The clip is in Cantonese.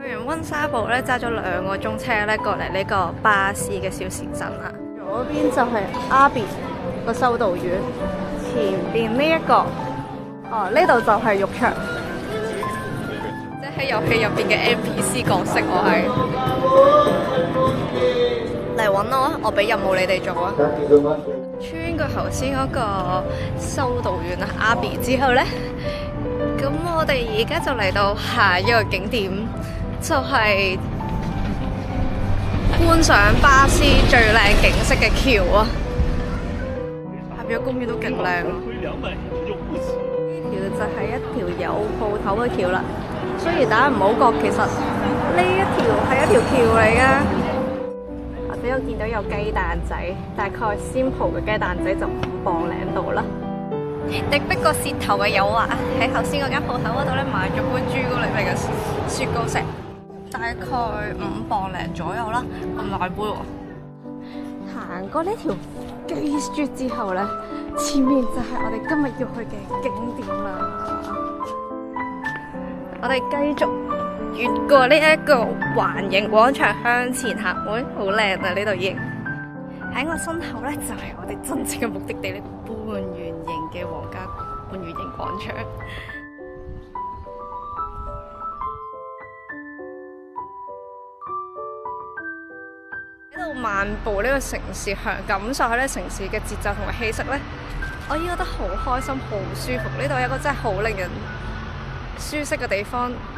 去完溫莎堡咧，揸咗2個鐘車咧，過嚟呢個巴士嘅小市鎮啦。左邊就係阿比個修道院，前邊呢一個，呢度就係浴場。即係喺遊戲入邊嘅 NPC 角色，我係嚟揾我啊！我俾任務你哋做啊！穿過頭先嗰個修道院啊，阿比之後呢，咁我哋而家就嚟到下一個景點，就係觀賞巴斯最靚景色嘅橋啊！下邊個公園都勁靚。呢條就係一條有鋪頭嘅橋啦。雖然大家唔好覺，其實呢一條係一條橋嚟㗎。或者我見到有雞蛋仔，大概simple嘅雞蛋仔就5磅零度啦。敵不過舌頭嘅誘惑，喺頭先嗰間鋪頭嗰度咧買咗杯朱古力味嘅雪糕食，大概5磅零左右啦，咁大杯喎。行過呢條 Gay Street 之後咧，前面就係我哋今日要去嘅景點啦。我哋繼續越過呢一個環形廣場向前行，喂，好靚啊！呢度已經喺我身後咧，就係我哋真正嘅目的地，呢個半圓形嘅皇家半圓形廣場。喺度漫步呢個城市，感受下呢城市嘅節奏同埋氣息咧，我已經覺得好開心、好舒服。呢度有一個真係好令人舒適嘅地方，